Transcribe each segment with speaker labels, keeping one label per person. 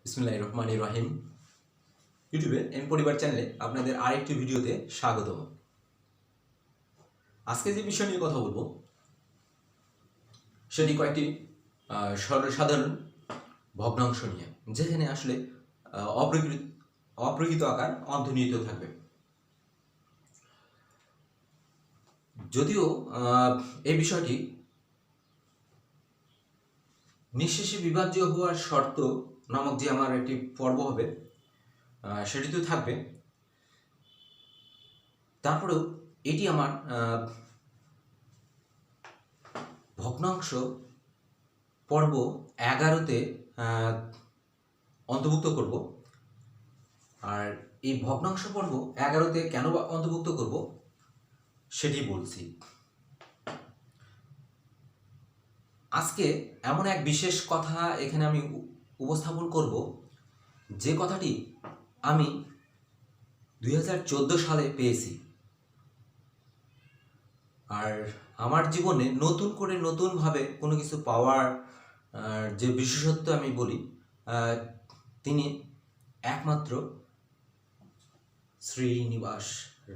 Speaker 1: বিসমিল্লাহির রহমানির রহিম। ইউটিউবে এম পরিবার চ্যানেলে আপনাদের আরেকটি ভিডিওতে স্বাগতম। আজকে যে বিষয় নিয়ে কথা বলবো সেটি কয়েকটি সাধারণ ভগ্নাংশ নিয়ে, যেখানে আসলে অপ্রকৃত আকার অন্তর্নিহিত থাকবে। যদিও এই বিষয়টি নিঃশেষে বিভাজ্য হওয়ার শর্ত নামক যে আমার একটি পর্ব হবে সেটি তো থাকবে, তারপরেও এটি আমার ভগ্নাংশ পর্ব 11তে অন্তর্ভুক্ত করব। আর এই ভগ্নাংশ পর্ব 11তে কেন অন্তর্ভুক্ত করব সেটি বলছি। আজকে এমন এক বিশেষ কথা এখানে আমি উপস্থাপন করব, যে কথাটি আমি 2014 সালে পেয়েছি। আর আমার জীবনে নতুন করে নতুনভাবে কোনো কিছু পাওয়ার যে বিশেষত্ব আমি বলি, তিনি একমাত্র শ্রীনিবাস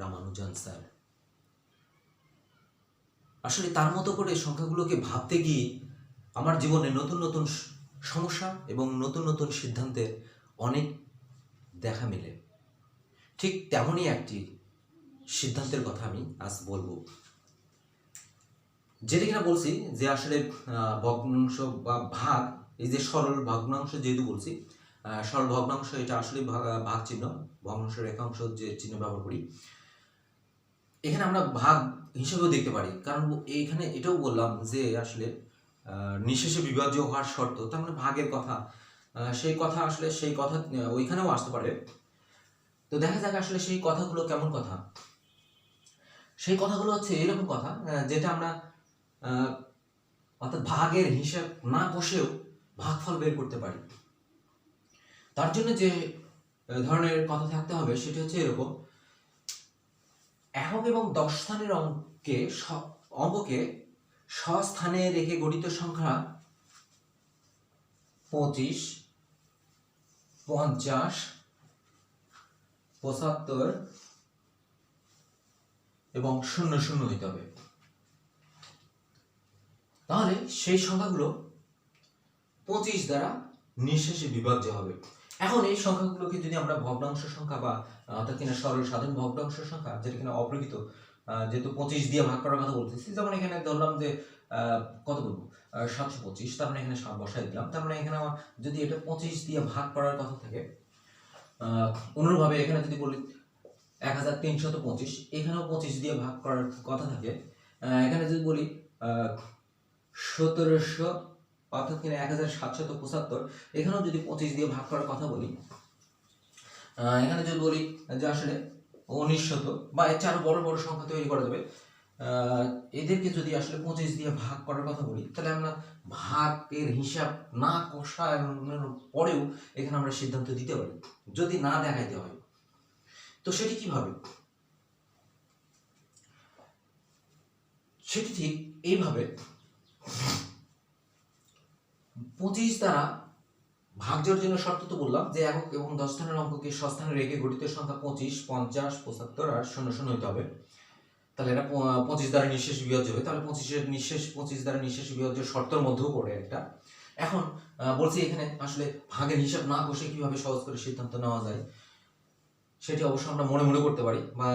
Speaker 1: রামানুজন স্যার। আসলে তার মতো করে সংখ্যাগুলোকে ভাবতে গিয়ে আমার জীবনে নতুন নতুন সমস্যা এবং নতুন নতুন সিদ্ধান্তের অনেক দেখা মেলে। ঠিক তেমনই একটি সিদ্ধান্তের কথা আমি আজ বলবো, যেটা কিনা বলছি যে আসলে ভগ্নাংশ বা ভাগ, এই যে সরল ভগ্নাংশ যেহেতু বলছি, সরল ভগ্নাংশ এটা আসলে ভাগ চিহ্ন, ভগ্নাংশ রেখাংশ যে চিহ্ন ব্যবহার করি, এখানে আমরা ভাগ হিসেবেও দেখতে পারি। কারণ এইখানে এটাও বললাম যে আসলে নিঃশেষে বিভাজ্য হওয়ার শর্ত, তার মানে ভাগের কথা, সেই কথা আসলে সেই কথা ওইখানেও আসতে পারে। তো দেখা যাক আসলে সেই কথাগুলো কেমন কথা। সেই কথাগুলো হচ্ছে এরকম কথা যেটা আমরা অর্থাৎ ভাগের হিসাব না কষেও ভাগফল বের করতে পারি। তার জন্য যে ধরনের কথা থাকতে হবে সেটি হচ্ছে এরকম: একক এবং 10 স্থানের অঙ্ককে স্বস্থানে রেখে গঠিত সংখ্যা 25, 50, 75 এবং 00 হইতে হবে। তাহলে সেই সংখ্যাগুলো 25 দ্বারা নিঃশেষে বিভাজ্য হবে। এখন এই সংখ্যাগুলোকে যদি আমরা ভগ্নাংশ সংখ্যা বা অর্থাৎ কিনা সরল সাধারণ ভগ্নাংশ সংখ্যা, যেটা কিনা অপ্রকৃত, যেহেতু 25 দিয়ে ভাগ করার কথা বলতেছি, যেমন এখানে ধরলাম যে কত বলবো 725, তার মানে এখানে 7 বসাই দিলাম। তার মানে এখানে আমার যদি এটা 25 দিয়ে ভাগ করার কথা থাকে, অনুরূপভাবে এখানে যদি বলি 1325, এখানেও 25 দিয়ে ভাগ করার কথা থাকে। এখানে যদি বলি 1700 অর্থাৎ কিনা 1775, এখানেও যদি 25 দিয়ে ভাগ করার কথা বলি, এখানে যদি বলি যে আসলে 1900 বা এর চেয়ে আরো বড় বড় সংখ্যা তৈরি করা যাবে, এদেরকে যদি আসলে 25 দিয়ে ভাগ করার কথা বলি, তাহলে আমরা ভাগের হিসাব না কষানোর পরেও এখানে আমরা সিদ্ধান্ত দিতে পারি, যদি না দেখাইতে হয়। তো সেটি কিভাবে? সেটি ঠিক এইভাবে: 25 দ্বারা ভাগজোড় জন্য শর্ত তো বললাম যে একক এবং 10 স্থানের অঙ্ককে স্বস্থানে রেখে গঠিত সংখ্যা 25, 50, 75 আর 00 হইতে হবে। তাহলে এটা 25 দ্বারা নিঃশেষ বিভাজ্য হবে। তাহলে 25 দ্বারা নিঃশেষ বিভাজ্য শর্তের মধ্যেও পড়ে একটা। এখন বলছি এখানে আসলে ভাগের হিসাব না কষে কিভাবে সহজ করে সিদ্ধান্ত নেওয়া যায়, সেটি অবশ্য আমরা মনে মনে করতে পারি, বা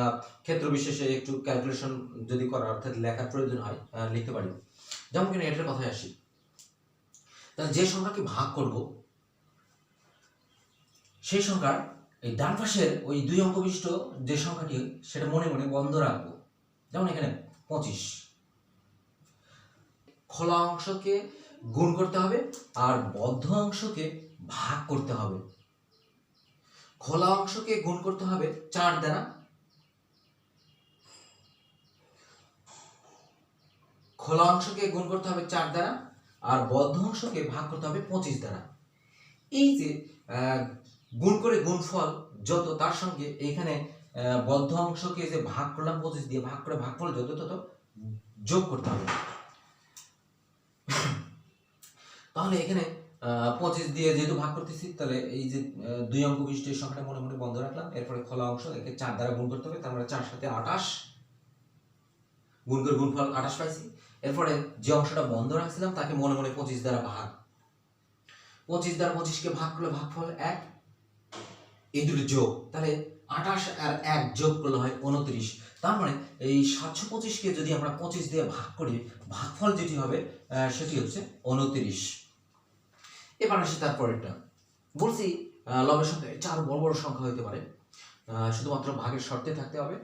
Speaker 1: ক্ষেত্র বিশেষে একটু ক্যালকুলেশন যদি করার অর্থাৎ লেখার প্রয়োজন হয় লিখতে পারি। যেমন কিনা এটার কথায় আসি, তাহলে যে সংখ্যাকে ভাগ করব সেই সংখ্যার এই ডান পাশের ওই 2 অঙ্ক বিশিষ্ট যে সংখ্যাটি, সেটা মনে মনে বন্ধ রাখবো। যেমন এখানে 25, খোলা অংশকে গুণ করতে হবে আর বদ্ধ অংশকে ভাগ করতে হবে। খোলা অংশকে গুণ করতে হবে 4 দ্বারা, খোলা অংশকে গুণ করতে হবে 4 দ্বারা আর বদ্ধ অংশকে ভাগ করতে হবে 25 দ্বারা। এই যে গুণ করে গুণফল যত, তার সঙ্গে এইখানে বদ্ধ অংশকে যে ভাগ করলাম 25 দিয়ে, ভাগ করে ভাগফল যত তত যোগ করতে হবে। তাহলে এখানে 25 দিয়ে যেহেতু ভাগ করতেছি, তাহলে এই যে 2 অঙ্ক বিশিষ্ট এই সংখ্যাটা মনে মনে বন্ধ রাখলাম। এরপরে খোলা অংশ একে 4 দ্বারা গুণ করতে হবে, তার মানে 4 সাথে 28, গুণ করে গুণফল 28 পাইছি। এরপরে যে অংশটা বন্ধ রাখছিলাম তাকে মনে মনে 25 দ্বারা ভাগ, 25 দ্বারা 25কে ভাগ করলে ভাগফল 1, এই দুটো যোগ, তাহলে 28 আর 1 যোগ করলে হয় 29। তার মানে এই 725কে যদি আমরা 25 দিয়ে ভাগ করি, ভাগফল যেটি হবে সেটি হচ্ছে 29। এবার আসি তারপরেরটা, বলছি লবের সংখ্যা এটা আরো বড় বড় সংখ্যা হতে পারে, শুধুমাত্র ভাগের শর্তে থাকতে হবে।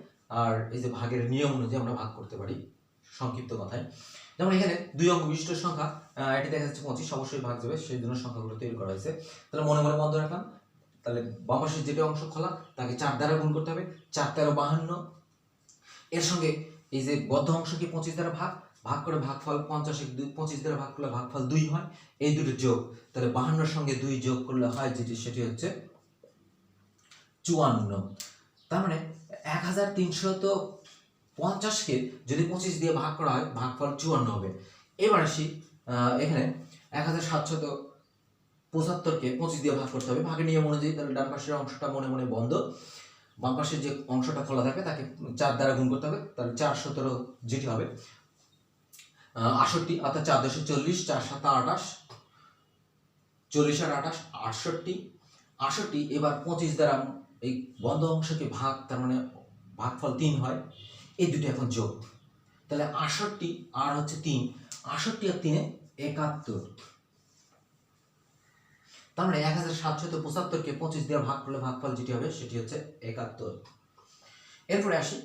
Speaker 1: আর এই যে ভাগের নিয়ম অনুযায়ী আমরা ভাগ করতে পারি, সংক্ষিপ্ত কথায়। যেমন এখানে 2 অঙ্ক বিশিষ্ট সংখ্যা, এটি দেখা যাচ্ছে 25, অবশ্যই ভাগ যাবে, সেই জন্য সংখ্যাগুলো তৈরি করা হয়েছে। তাহলে মনে মনে বন্ধ রাখলাম। তাহলে বাম পাশের যেটা অংশ খোলা তাকে 4 দ্বারা গুণ করতে হবে, 4 13 52। এর সঙ্গে এই যে বদ্ধ অংশকে 25 দ্বারা ভাগ করে ভাগফল 50, 25 দ্বারা ভাগ করলে ভাগফল 2 হয়, এই দুটো যোগ, তাহলে 52 সঙ্গে 2 যোগ করলে হয় যেটি, সেটি হচ্ছে 54। তার মানে 1350কে যদি 25 দিয়ে ভাগ করা হয়, ভাগফল 54 হবে। এবার আসি এখানে 1775কে 25 দিয়ে ভাগ করতে হবে ভাগের নিয়ম অনুযায়ী। তাহলে ডান পাশের অংশটা মনে মনে বন্ধ, বাম পাশের যে অংশটা খোলা থাকে তাকে 4 দ্বারা গুণ করতে হবে, তাহলে 4 17 যেটি হবে 68, অর্থাৎ 4 10 40, 4 7 28, 40 আর 28 68। এবার 25 দ্বারা এই বন্ধ অংশকে ভাগ, তার মানে ভাগফল 3 হয়, এই দুটো এখন যোগ, তাহলে 68 আর হচ্ছে 3, 68 আর 3 71। তার মানে 1775কে 25 দিয়ে ভাগ করলে ভাগফল যেটি হবে সেটি হচ্ছে 71। এরপরে আসি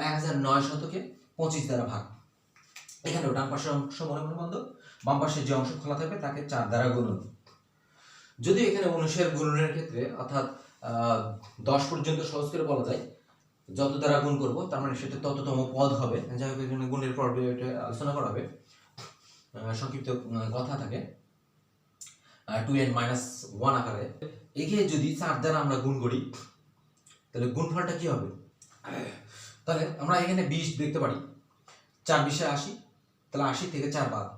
Speaker 1: 1900কে 25 দ্বারা ভাগ, এখানেও ডান পাশের অংশ মনে মনে বন্ধ, বাম পাশের যে অংশ খোলা থাকবে তাকে 4 দ্বারা গুণন। যদি এখানে 19 গুণনের ক্ষেত্রে অর্থাৎ 10 পর্যন্ত সহজ করে বলা যায়, যত দ্বারা গুণ করব তার মানে সেটা তততম পদ হবে। যাই হোক, এখানে গুণের পর্বে এটা আলোচনা করা হবে, সংক্ষিপ্ত কথা থাকে 2n - 1 আকারে। একে যদি 4 দ্বারা আমরা গুণ করি তাহলে গুণফলটা কি হবে? তাহলে আমরা এখানে 20 দেখতে পারি, 4 20 80, তাহলে 80 থেকে 4 বাদ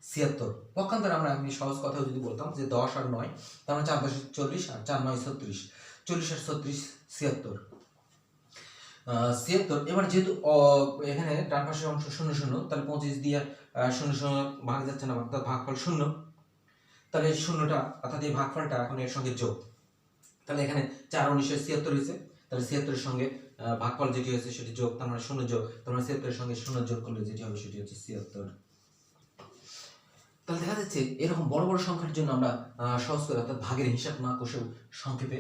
Speaker 1: 76। পক্ষান্তরে আমরা এমনি সহজ কথা যদি বলতাম যে 10 আর 9, তার মানে 4 10 40 আর 4 9 36, 40 আর 36 76। এবার যেহেতু এখানে ডান পাশের অংশ 0 0, তাহলে 25 দিয়ে 0 0 ভাগ যাচ্ছে না, অর্থাৎ ভাগফল 0। তাহলে 0টা অর্থাৎ এই ভাগফলটা এখন এর সঙ্গে যোগ, তাহলে এখানে 4 19 76 হয়েছে, তাহলে 76 এর সঙ্গে ভাগফল যেটি হয়েছে সেটি যোগ, তার মানে 0 যোগ, তার মানে 76 এর সঙ্গে 0 যোগ করলে যেটি হবে সেটি হচ্ছে 76। তাহলে দেখা যাচ্ছে এরকম বড় বড় সংখ্যার জন্য আমরা সহজ করে অর্থাৎ ভাগের হিসাব না কষেও সংক্ষেপে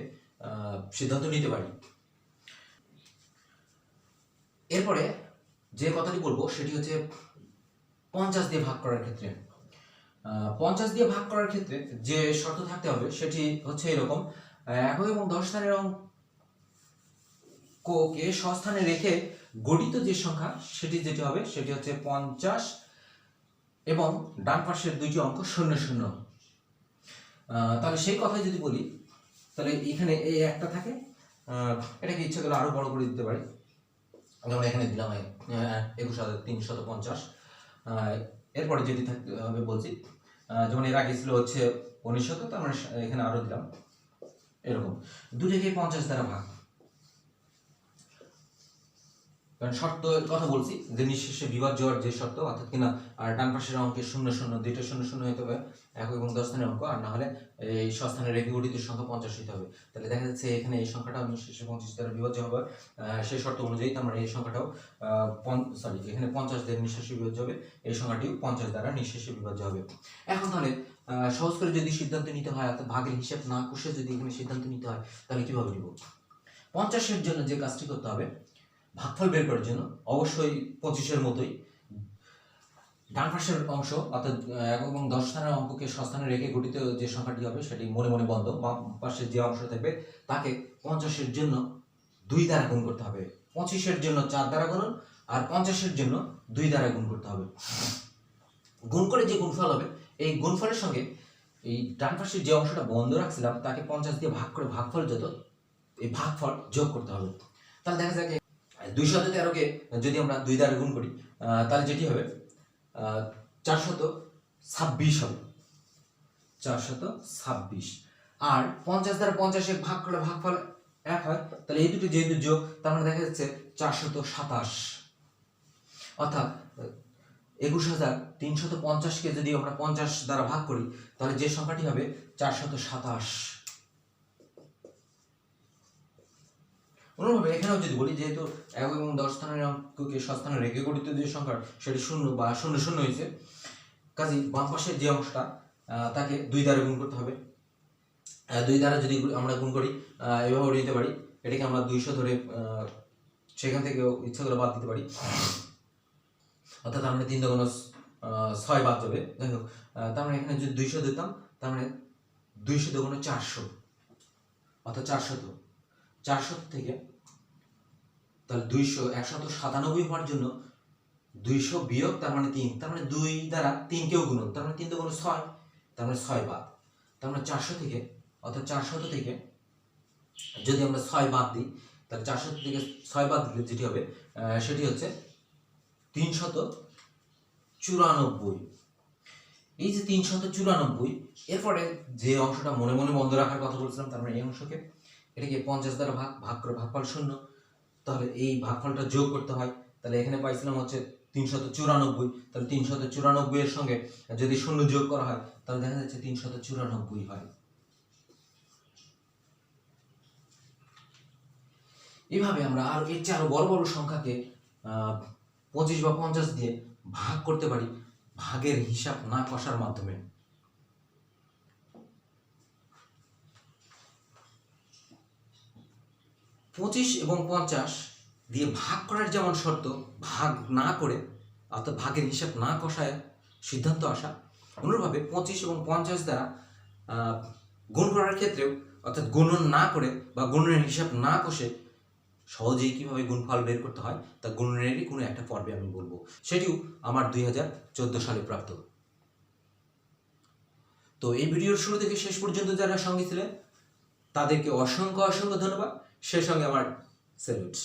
Speaker 1: সিদ্ধান্ত নিতে পারি। এরপরে যে কথাটি বলবো সেটি হচ্ছে 50 দিয়ে ভাগ করার ক্ষেত্রে। 50 দিয়ে ভাগ করার ক্ষেত্রে যে শর্ত থাকতে হবে সেটি হচ্ছে এরকম, একক এবং 10 স্থানের অঙ্ককে স্বস্থানে রেখে গঠিত যে সংখ্যা সেটি যেটি হবে সেটি হচ্ছে 50 এবং ডান পাশের দুইটি অঙ্ক 0 0। তাহলে সেই কথাই যদি বলি, তাহলে এখানে এই একটা থাকে, এটাকে ইচ্ছা করলে আরো বড় করে দিতে পারি, যেমন এখানে দিলাম 21350। এরপরে যেটি থাকতে হবে বলছি, যেমন এর আগে ছিল হচ্ছে 1900, তার মানে এখানে আরো দিলাম এরকম, দুটোকে 50 দ্বারা ভাগ। কারণ শর্ত কথা বলছি যে নিঃশেষে বিভাজ্য হওয়ার যে শর্ত, অর্থাৎ কিনা আর ডান পাশের অঙ্কে 0 0, দুইটা 0 0 হতে হবে, একক এবং 10 স্থানের অঙ্ক, আর না হলে এই স্বস্থানে রেখে গঠিত সংখ্যা 50 হতে হবে। তাহলে দেখা যাচ্ছে এখানে এই সংখ্যাটা নিঃশেষে 25 দ্বারা বিভাজ্য হবে সেই শর্ত অনুযায়ী, তার মানে এই সংখ্যাটাও এখানে 50 দ্বারা নিঃশেষে বিভাজ্য হবে, এই সংখ্যাটিও 50 দ্বারা নিঃশেষে বিভাজ্য হবে। এখন তাহলে সহজ করে যদি সিদ্ধান্ত নিতে হয়, অর্থাৎ ভাগের হিসাব না কষে যদি এখানে সিদ্ধান্ত নিতে হয়, তাহলে কিভাবে নিব? 50-এর জন্য যে কাজটি করতে হবে, ভাগফল বের করার জন্য অবশ্যই 25-এর মতোই ডান পাশের অংশ অর্থাৎ একক এবং 10 স্থানের অঙ্ককে স্বস্থানে রেখে গঠিত যে সংখ্যাটি হবে সেটি মনে মনে বন্ধ, বাম পাশে যে অংশ থাকবে তাকে 50-এর জন্য 2 দ্বারা গুণ করতে হবে, 25-এর জন্য 4 দ্বারা গুণন, আর 50-এর জন্য 2 দ্বারা গুণ করতে হবে। গুণ করে যে গুণফল হবে, এই গুণফলের সঙ্গে এই ডান পাশের যে অংশটা বন্ধ রাখছিলাম তাকে 50 দিয়ে ভাগ করে ভাগফল যত, এই ভাগফল যোগ করতে হবে। তাহলে দেখা যাক 213কে যদি আমরা 2 দ্বারা গুণ করি, তাহলে যেটি হবে 426 হবে। 426। আর 50 দ্বারা 50 ভাগ করলে ভাগফল 1 হয়, তাহলে এই দুটো যেহেতু যোগ, তার মানে দেখা যাচ্ছে 427। অর্থাৎ 21350-কে যদি আমরা 50 দ্বারা ভাগ করি তাহলে যে সংখ্যাটি হবে 427। অনুরূপভাবে এখানেও যদি বলি, যেহেতু একক এবং 10 স্থানের অঙ্ককে সস্থানে রেখে গঠিত যে সংখ্যা সেটি 0 বা 00 হয়েছে, কাজেই বাম পাশের যে অংশটা তাকে 2 দ্বারা গুণ করতে হবে। 2 দ্বারা যদি আমরা গুণ করি এভাবে নিতে পারি, এটাকে আমরা 200 ধরে সেখান থেকে ইচ্ছা করে বাদ দিতে পারি, অর্থাৎ আমরা 3 × 6 বাদ যাবে। যাই হোক, তার মানে এখানে যদি 200 দিতাম, তার মানে 200 × 400, অর্থাৎ 400 থেকে তাহলে 197 হওয়ার জন্য 200 বিয়োগ তার মানে 3, তার মানে 2 দ্বারা 3কেও গুণন, তার মানে 3 × 6, তার মানে 6 বাদ। তার মানে 400 থেকে, অর্থাৎ 400 থেকে যদি আমরা 6 বাদ দিই, তাহলে 400 থেকে 6 বাদ দিলে যেটি হবে সেটি হচ্ছে 394। এই যে 394, এরপরে যে অংশটা মনে মনে বন্ধ রাখার কথা বলছিলাম, তার মানে এই অংশকে এটাকে 50 দ্বারা ভাগ করে ভাগফল 0, তাহলে এই ভাগফলটা যোগ করতে হয়। তাহলে এখানে পাইছিলাম হচ্ছে 394, তাহলে 394 এর সঙ্গে যদি 0 যোগ করা হয় তাহলে দেখা যাচ্ছে 394 হয়। এভাবে আমরা আর এর চেয়ে আরো বড় বড় সংখ্যাকে 25 বা 50 দিয়ে ভাগ করতে পারি ভাগের হিসাব না কষার মাধ্যমে। পঁচিশ এবং 50 দিয়ে ভাগ করার যেমন শর্ত, ভাগ না করে অর্থাৎ ভাগের হিসাব না কষায় সিদ্ধান্ত আসা, অনুরূপভাবে 25 এবং 50 দ্বারা গুণ করার ক্ষেত্রেও, অর্থাৎ গুণন না করে বা গুণনের হিসাব না কষে সহজেই কিভাবে গুণফল বের করতে হয় তা গুণনেরই কোনো একটা পর্বে আমি বলবো, সেটিও আমার 2014 সালে প্রাপ্ত। তো এই ভিডিওর শুরু থেকে শেষ পর্যন্ত যারা সঙ্গে ছিলেন তাদেরকে অসংখ্য ধন্যবাদ, সেই সঙ্গে আমার স্যালুট।